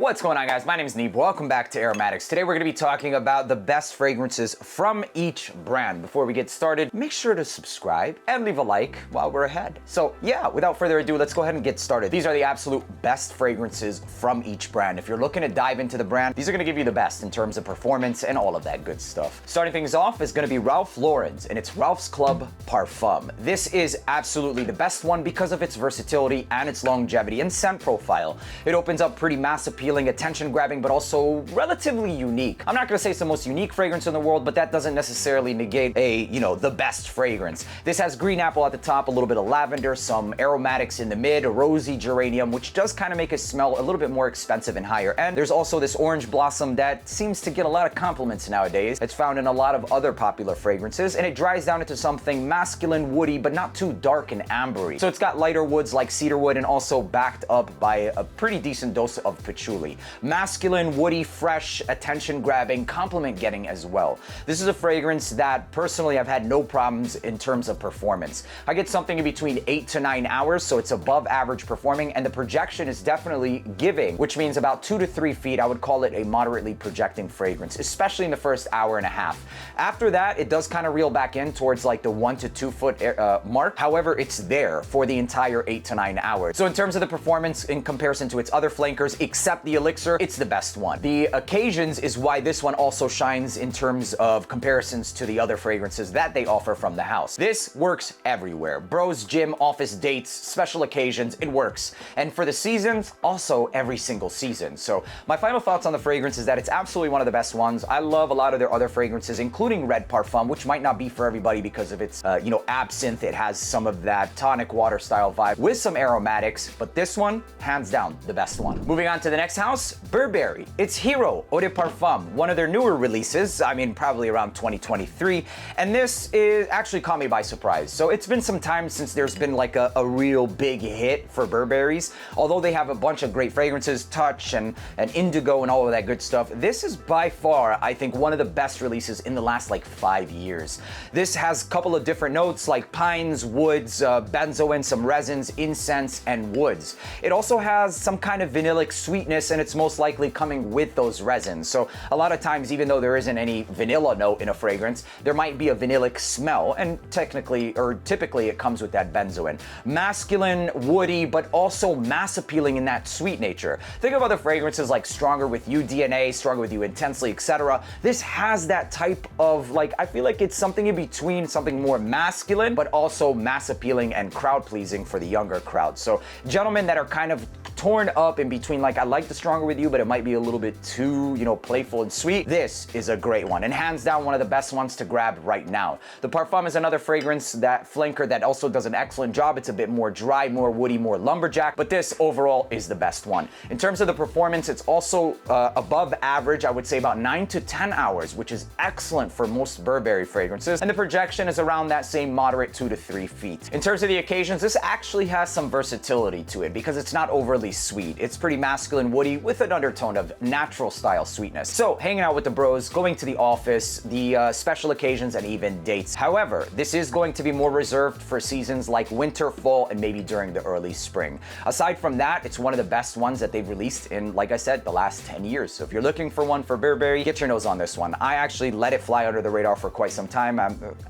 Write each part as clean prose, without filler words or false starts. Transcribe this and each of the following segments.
What's going on, guys? My name is Neeb. Welcome back to AROMATIX. Today we're going to be talking about the best fragrances from each brand. Before we get started, make sure to subscribe and leave a like while we're ahead. So yeah, without further ado, let's go ahead and get started. These are the absolute best fragrances from each brand. If you're looking to dive into the brand, these are going to give you the best in terms of performance and all of that good stuff. Starting things off is going to be Ralph Lauren's, and it's Ralph's Club Parfum. This is absolutely the best one because of its versatility and its longevity and scent profile. It opens up pretty mass appealing, attention-grabbing, but also relatively unique. I'm not gonna say it's the most unique fragrance in the world, but that doesn't necessarily negate the best fragrance. This has green apple at the top, a little bit of lavender, some aromatics in the mid, a rosy geranium, which does kind of make it smell a little bit more expensive and higher end. There's also this orange blossom that seems to get a lot of compliments nowadays. It's found in a lot of other popular fragrances, and it dries down into something masculine, woody, but not too dark and ambery. So it's got lighter woods like cedarwood and also backed up by a pretty decent dose of patchouli. Masculine, woody, fresh, attention-grabbing, compliment-getting as well. This is a fragrance that personally I've had no problems in terms of performance. I get something in between 8 to 9 hours, so it's above average performing, and the projection is definitely giving, which means about 2 to 3 feet. I would call it a moderately projecting fragrance, especially in the first hour and a half. After that, it does kind of reel back in towards like the 1 to 2 foot mark. However, it's there for the entire 8 to 9 hours. So in terms of the performance in comparison to its other flankers, except the Elixir, it's the best one. The occasions is why this one also shines in terms of comparisons to the other fragrances that they offer from the house. This works everywhere. Bros, gym, office dates, special occasions, it works. And for the seasons, also every single season. So my final thoughts on the fragrance is that it's absolutely one of the best ones. I love a lot of their other fragrances, including Red Parfum, which might not be for everybody because of its, absinthe. It has some of that tonic water style vibe with some aromatics, but this one, hands down, the best one. Moving on to the next house, Burberry. It's Hero Eau de Parfum, one of their newer releases, probably around 2023, and this is actually caught me by surprise. So it's been some time since there's been like a real big hit for Burberry's. Although they have a bunch of great fragrances, Touch and Indigo and all of that good stuff, this is by far, I think, one of the best releases in the last like 5 years. This has a couple of different notes like pines, woods, benzoin, some resins, incense, and woods. It also has some kind of vanillic sweetness, and it's most likely coming with those resins. So a lot of times, even though there isn't any vanilla note in a fragrance, there might be a vanillic smell, and typically it comes with that benzoin. Masculine, woody, but also mass appealing in that sweet nature. Think of other fragrances like Stronger With You DNA, Stronger With You Intensely, etc. This has that type of I feel like it's something in between, something more masculine, but also mass appealing and crowd pleasing for the younger crowd. So gentlemen that are kind of torn up in between, I like the Stronger With You, but it might be a little bit too, playful and sweet. This is a great one, and hands down one of the best ones to grab right now. The Parfum is another fragrance, that flanker, that also does an excellent job. It's a bit more dry, more woody, more lumberjack, but this overall is the best one. In terms of the performance, it's also above average. I would say about 9 to 10 hours, which is excellent for most Burberry fragrances, and the projection is around that same moderate 2 to 3 feet. In terms of the occasions, this actually has some versatility to it because it's not overly sweet. It's pretty masculine, woody, with an undertone of natural style sweetness. So hanging out with the bros, going to the office, the special occasions, and even dates. However, this is going to be more reserved for seasons like winter, fall, and maybe during the early spring. Aside from that, it's one of the best ones that they've released in, like I said, the last 10 years. So if you're looking for one for Burberry, get your nose on this one. I actually let it fly under the radar for quite some time.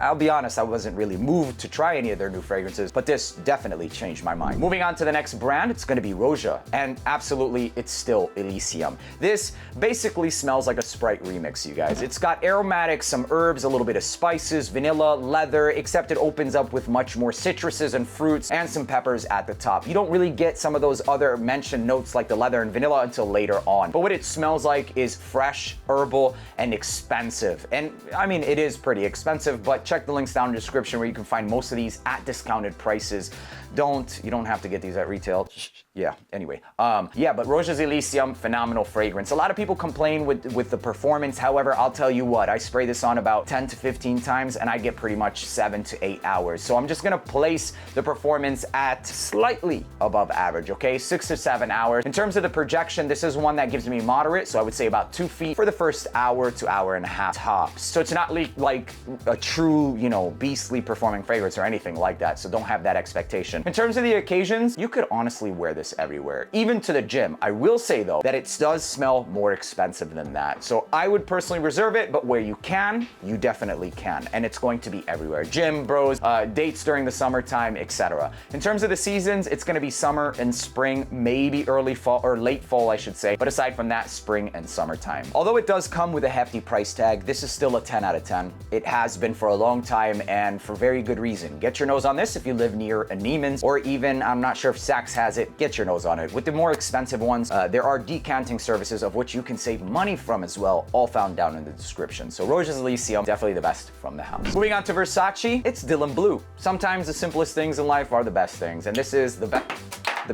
I'll be honest, I wasn't really moved to try any of their new fragrances, but this definitely changed my mind. Moving on to the next brand, it's going to be Roja, and absolutely, it's still Elysium. This basically smells like a Sprite remix, you guys. It's got aromatics, some herbs, a little bit of spices, vanilla, leather, except it opens up with much more citruses and fruits and some peppers at the top. You don't really get some of those other mentioned notes like the leather and vanilla until later on. But what it smells like is fresh, herbal, and expensive. And it is pretty expensive, but check the links down in the description where you can find most of these at discounted prices. You don't have to get these at retail. Yeah, anyway. But Roja's Elysium, phenomenal fragrance. A lot of people complain with the performance. However, I'll tell you what, I spray this on about 10 to 15 times and I get pretty much 7 to 8 hours. So I'm just gonna place the performance at slightly above average, okay? 6 to 7 hours. In terms of the projection, this is one that gives me moderate, so I would say about 2 feet for the first hour to hour and a half tops. So it's not like a true, beastly performing fragrance or anything like that, so don't have that expectation. In terms of the occasions, you could honestly wear this everywhere, even to the gym. I will say though that it does smell more expensive than that. So I would personally reserve it, but where you can, you definitely can. And it's going to be everywhere. Gym, bros, dates during the summertime, etc. In terms of the seasons, it's gonna be summer and spring, maybe early fall or late fall, I should say. But aside from that, spring and summertime. Although it does come with a hefty price tag, this is still a 10 out of 10. It has been for a long time and for very good reason. Get your nose on this if you live near a Neiman's, or even, I'm not sure if Saks has it, get your nose on it. With the more expensive ones, there are decanting services of which you can save money from as well, all found down in the description. So Roja's Elysium, definitely the best from the house. Moving on to Versace, it's Bleu. Sometimes the simplest things in life are the best things, and this is the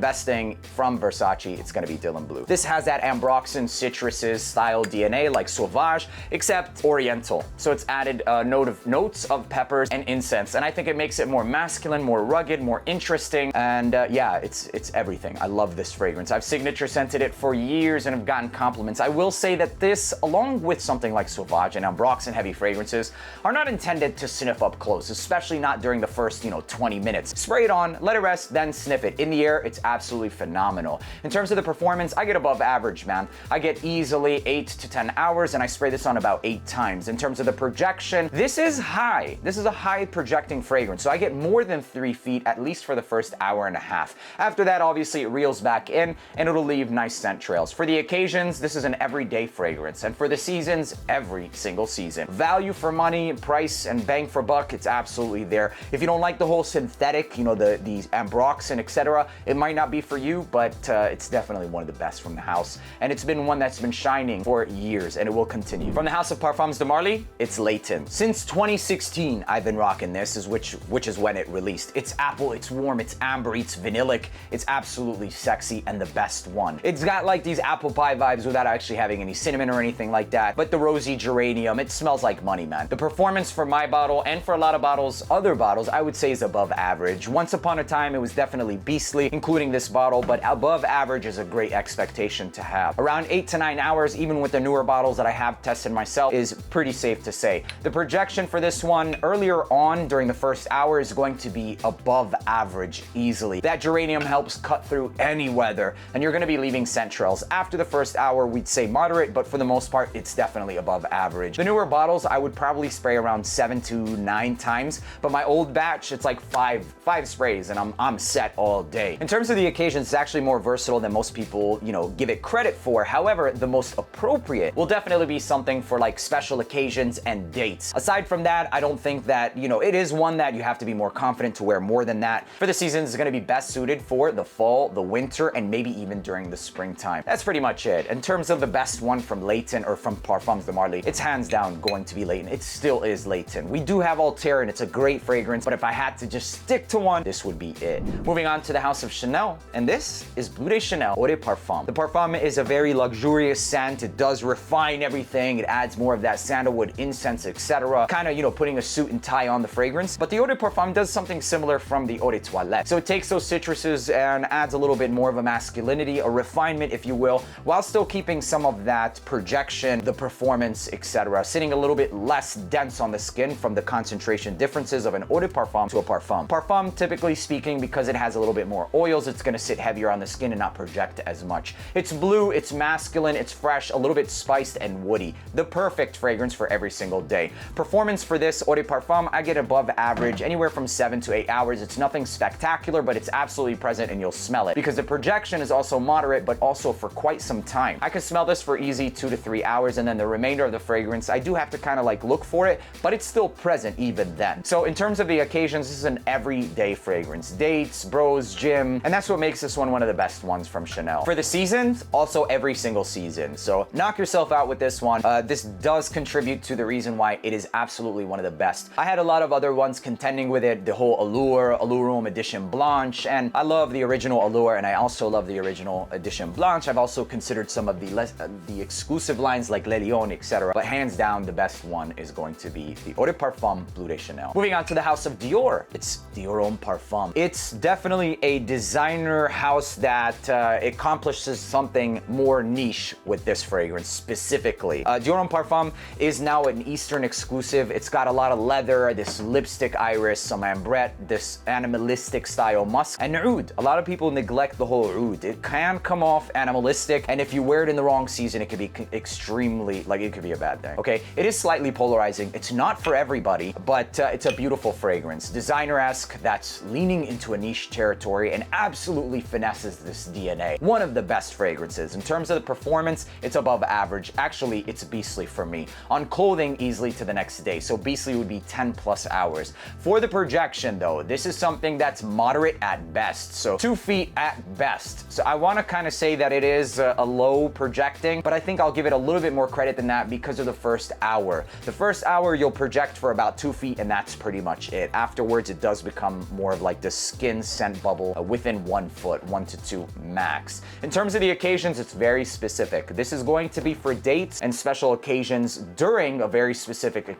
best thing from Versace, it's gonna be Bleu. This has that ambroxan citruses style DNA like Sauvage, except Oriental. So it's added notes of peppers and incense, and I think it makes it more masculine, more rugged, more interesting, and yeah, it's everything. I love this fragrance. I've signature scented it for years and have gotten compliments. I will say that this, along with something like Sauvage and ambroxan heavy fragrances, are not intended to sniff up close, especially not during the first, 20 minutes. Spray it on, let it rest, then sniff it. In the air, it's absolutely phenomenal. In terms of the performance, I get above average, man. I get easily 8 to 10 hours, and I spray this on about 8 times. In terms of the projection, this is high. This is a high projecting fragrance, so I get more than 3 feet, at least for the first hour and a half. After that, obviously, it reels back in, and it'll leave nice scent trails. For the occasions, this is an everyday fragrance, and for the seasons, every single season. Value for money, price, and bang for buck, it's absolutely there. If you don't like the whole synthetic, these ambroxan, etc., it might not be for you, but it's definitely one of the best from the house, and it's been one that's been shining for years, and it will continue. From the house of Parfums de Marly, it's Layton. Since 2016, I've been rocking this, which is when it released. It's apple, it's warm, it's amber, it's vanillic, it's absolutely sexy, and the best one. It's got like these apple pie vibes without actually having any cinnamon or anything like that, but the rosy geranium, it smells like money, man. The performance for my bottle, and for a lot of other bottles, I would say is above average. Once upon a time, it was definitely beastly, including this bottle, but above average is a great expectation to have. Around 8 to 9 hours, even with the newer bottles that I have tested myself, is pretty safe to say. The projection for this one earlier on during the first hour is going to be above average easily. That geranium helps cut through any weather, and you're gonna be leaving scent trails. After the first hour, we'd say moderate, but for the most part, it's definitely above average. The newer bottles, I would probably spray around 7 to 9 times, but my old batch, it's like five sprays, and I'm set all day. In terms of the occasions, it's actually more versatile than most people, give it credit for. However, the most appropriate will definitely be something for like special occasions and dates. Aside from that, I don't think that, it is one that you have to be more confident to wear more than that. For the seasons, it's gonna be best suited for the fall, the winter, and maybe even during the springtime. That's pretty much it. In terms of the best one from Layton or from Parfums de Marly, it's hands down going to be Layton. It still is Layton. We do have Altair, and it's a great fragrance, but if I had to just stick to one, this would be it. Moving on to the house of Chanel, and this is Bleu de Chanel Eau de Parfum. The Parfum is a very luxurious scent. It does refine everything. It adds more of that sandalwood, incense, etc. Kind of, putting a suit and tie on the fragrance. But the Eau de Parfum does something similar from the Eau de Toilette. So it takes those citruses and adds a little bit more of a masculinity, a refinement, if you will, while still keeping some of that projection, the performance, etc. Sitting a little bit less dense on the skin from the concentration differences of an Eau de Parfum to a Parfum. Parfum, typically speaking, because it has a little bit more oils, it's going to sit heavier on the skin and not project as much. It's blue, it's masculine, it's fresh, a little bit spiced and woody. The perfect fragrance for every single day. Performance for this Eau de Parfum, I get above average, anywhere from 7 to 8 hours. It's nothing spectacular, but it's absolutely present and you'll smell it. Because the projection is also moderate, but also for quite some time. I could smell this for easy 2 to 3 hours, and then the remainder of the fragrance, I do have to kind of like look for it, but it's still present even then. So in terms of the occasions, this is an everyday fragrance. Dates, bros, gym, and that's what makes this one of the best ones from Chanel. For the seasons, also every single season. So knock yourself out with this one. This does contribute to the reason why it is absolutely one of the best. I had a lot of other ones contending with it, the whole Allure Homme Edition Blanche, and I love the original Allure, and I also love the original Edition Blanche. I've also considered some of the exclusive lines like Layton, etc. But hands down, the best one is going to be the Eau de Parfum Bleu de Chanel. Moving on to the house of Dior, it's Dior Homme Parfum. It's definitely a design designer house that accomplishes something more niche with this fragrance specifically. Dior Homme Parfum is now an Eastern exclusive. It's got a lot of leather, this lipstick iris, some ambrette, this animalistic style musk, and oud. A lot of people neglect the whole oud. It can come off animalistic, and if you wear it in the wrong season, it could be extremely, like, it could be a bad thing, okay? It is slightly polarizing. It's not for everybody, but it's a beautiful fragrance. Designer-esque, that's leaning into a niche territory and absolutely finesses this DNA. One of the best fragrances. In terms of the performance, it's above average. Actually, it's beastly for me. On clothing, easily to the next day. So beastly would be 10 plus hours. For the projection though, this is something that's moderate at best. So 2 feet at best. So I want to kind of say that it is a low projecting, but I think I'll give it a little bit more credit than that because of the first hour. The first hour you'll project for about 2 feet and that's pretty much it. Afterwards, it does become more of like the skin scent bubble within 1 foot, 1 to 2 max. In terms of the occasions, it's very specific. This is going to be for dates and special occasions during a very specific,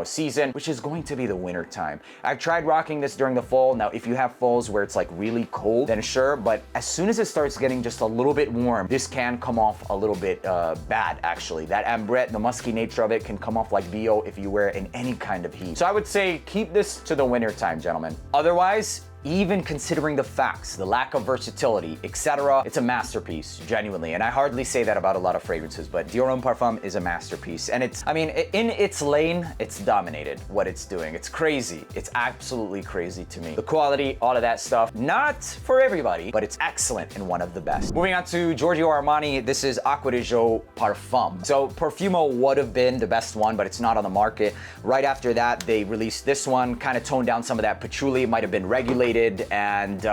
season, which is going to be the winter time. I've tried rocking this during the fall. Now, if you have falls where it's like really cold, then sure, but as soon as it starts getting just a little bit warm, this can come off a little bit bad, actually. That ambrette, the musky nature of it can come off like BO if you wear it in any kind of heat. So I would say keep this to the winter time, gentlemen. Otherwise, even considering the facts, the lack of versatility, etc., it's a masterpiece, genuinely. And I hardly say that about a lot of fragrances, but Dior Homme Parfum is a masterpiece. And it's, I mean, in its lane, it's dominated what it's doing. It's crazy. It's absolutely crazy to me. The quality, all of that stuff, not for everybody, but it's excellent and one of the best. Moving on to Giorgio Armani, this is Acqua Parfum. So Perfumo would have been the best one, but it's not on the market. Right after that, they released this one, kind of toned down some of that patchouli. It might have been regulated, and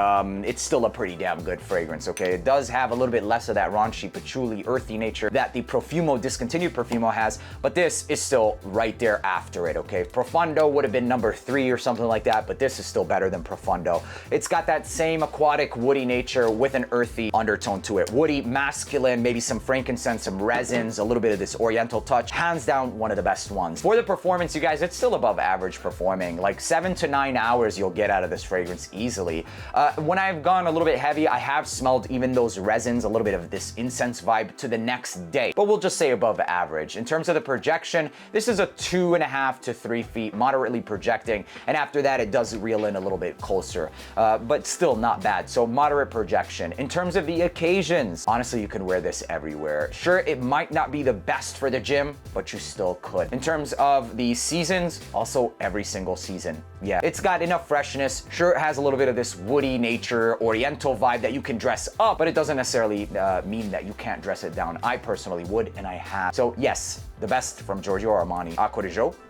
it's still a pretty damn good fragrance, okay? It does have a little bit less of that raunchy, patchouli, earthy nature that the Profumo, discontinued Profumo has, but this is still right there after it, okay? Profondo would have been number 3 or something like that, but this is still better than Profondo. It's got that same aquatic, woody nature with an earthy undertone to it. Woody, masculine, maybe some frankincense, some resins, a little bit of this oriental touch. Hands down, one of the best ones. For the performance, you guys, it's still above average performing. Like 7 to 9 hours you'll get out of this fragrance easily. When I've gone a little bit heavy, I have smelled even those resins, a little bit of this incense vibe to the next day, but we'll just say above average. In terms of the projection, this is a 2.5 to 3 feet, moderately projecting, and after that it does reel in a little bit closer, but still not bad. So moderate projection. In terms of the occasions, honestly, you can wear this everywhere. Sure, it might not be the best for the gym, but you still could. In terms of the seasons, also every single season. Yeah, it's got enough freshness. Sure, it has a little bit of this woody nature, oriental vibe that you can dress up, but it doesn't necessarily mean that you can't dress it down. I personally would, and I have. So yes, the best from Giorgio Armani, Acqua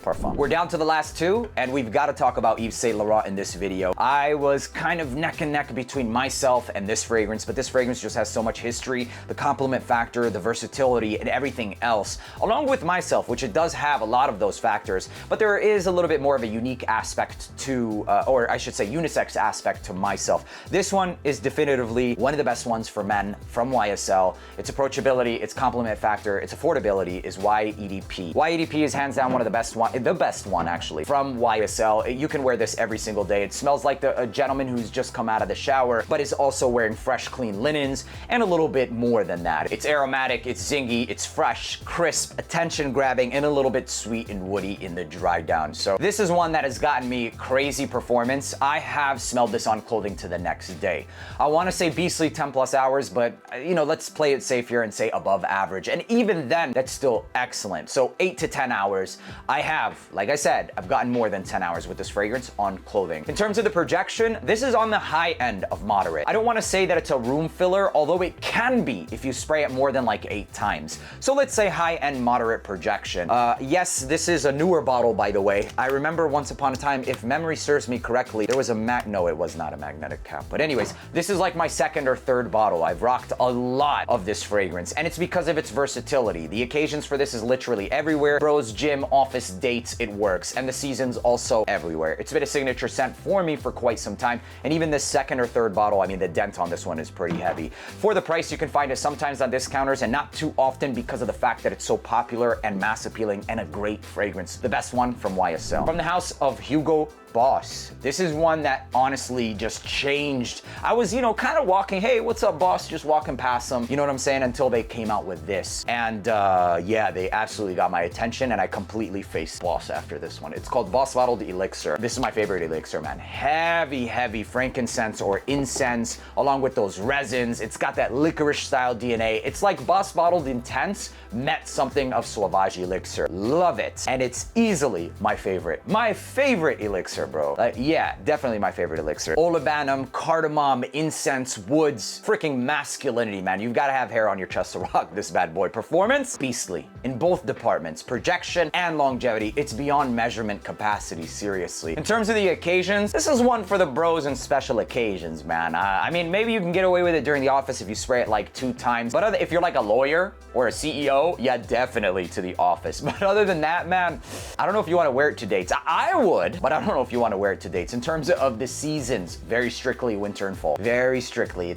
Parfum. We're down to the last 2, and we've got to talk about Yves Saint Laurent in this video. I was kind of neck and neck between myself and this fragrance, but this fragrance just has so much history, the compliment factor, the versatility, and everything else, along with myself, which it does have a lot of those factors, but there is a little bit more of a unique aspect to, or I should say unisex aspect to myself. This one is definitively one of the best ones for men from YSL. Its approachability, its compliment factor, its affordability is why EDP. YEDP is hands down one of the best one actually from YSL. You can wear this every single day. It smells like a gentleman who's just come out of the shower, but is also wearing fresh, clean linens and a little bit more than that. It's aromatic, it's zingy, it's fresh, crisp, attention grabbing, and a little bit sweet and woody in the dry down. So this is one that has gotten me crazy performance. I have smelled this on clothing to the next day. I want to say beastly 10 plus hours, but let's play it safe here and say above average. And even then, that's still excellent. So 8 to 10 hours. I have, like I said, I've gotten more than 10 hours with this fragrance on clothing. In terms of the projection, this is on the high end of moderate. I don't want to say that it's a room filler, although it can be if you spray it more than like 8 times. So let's say high end moderate projection. Yes, this is a newer bottle, by the way. I remember once upon a time, if memory serves me correctly, there was no, it was not a magnetic cap. But anyways, this is like my 2nd or 3rd bottle. I've rocked a lot of this fragrance, and it's because of its versatility. The occasions for this is literally everywhere. Bros, gym, office, dates, it works. And the seasons also everywhere. It's been a signature scent for me for quite some time. And even this 2nd or 3rd bottle, I mean, the dent on this one is pretty heavy. For the price, you can find it sometimes on discounters and not too often because of the fact that it's so popular and mass appealing and a great fragrance. The best one from YSL. From the house of Hugo Boss. This is one that honestly just changed. I was, you know, kind of walking, hey, what's up, boss? Just walking past them, you know what I'm saying? Until they came out with this. And yeah, they absolutely got my attention, and I completely faced Boss after this one. It's called Boss Bottled Elixir. This is my favorite elixir, man. Heavy, heavy frankincense or incense, along with those resins. It's got that licorice style DNA. It's like Boss Bottled Intense met something of Sauvage Elixir. Love it. And it's easily my favorite. My favorite elixir, bro. Yeah, definitely my favorite elixir. Olibanum, cardamom, incense, woods, freaking masculinity, man. You've got to have hair on your chest to rock this bad boy. Performance, beastly in both departments, projection and longevity. It's beyond measurement capacity, seriously. In terms of the occasions, this is one for the bros and special occasions, man. I mean, maybe you can get away with it during the office if you spray it like 2 times, but if you're like a lawyer or a CEO, yeah, definitely to the office. But other than that, man, I don't know if you want to wear it to dates. I would, but I don't know if you want to wear it to dates. In terms of the seasons, very strictly winter and fall. Very strictly.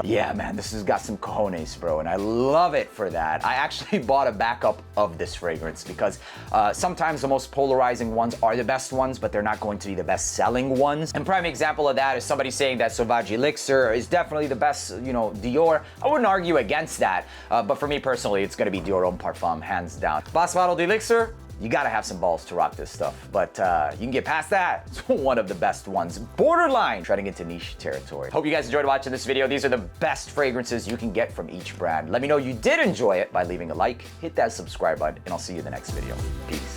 Yeah, man, this has got some cojones, bro, and I love it for that. I actually bought a backup of this fragrance because sometimes the most polarizing ones are the best ones, but they're not going to be the best selling ones. And prime example of that is somebody saying that Sauvage Elixir is definitely the best, you know, Dior. I wouldn't argue against that, but for me personally, it's gonna be Dior Homme Parfum, hands down. Boss Bottled Elixir, you gotta have some balls to rock this stuff, but you can get past that. It's one of the best ones, borderline treading into niche territory. Hope you guys enjoyed watching this video. These are the best fragrances you can get from each brand. Let me know you did enjoy it by leaving a like, hit that subscribe button, and I'll see you in the next video. Peace.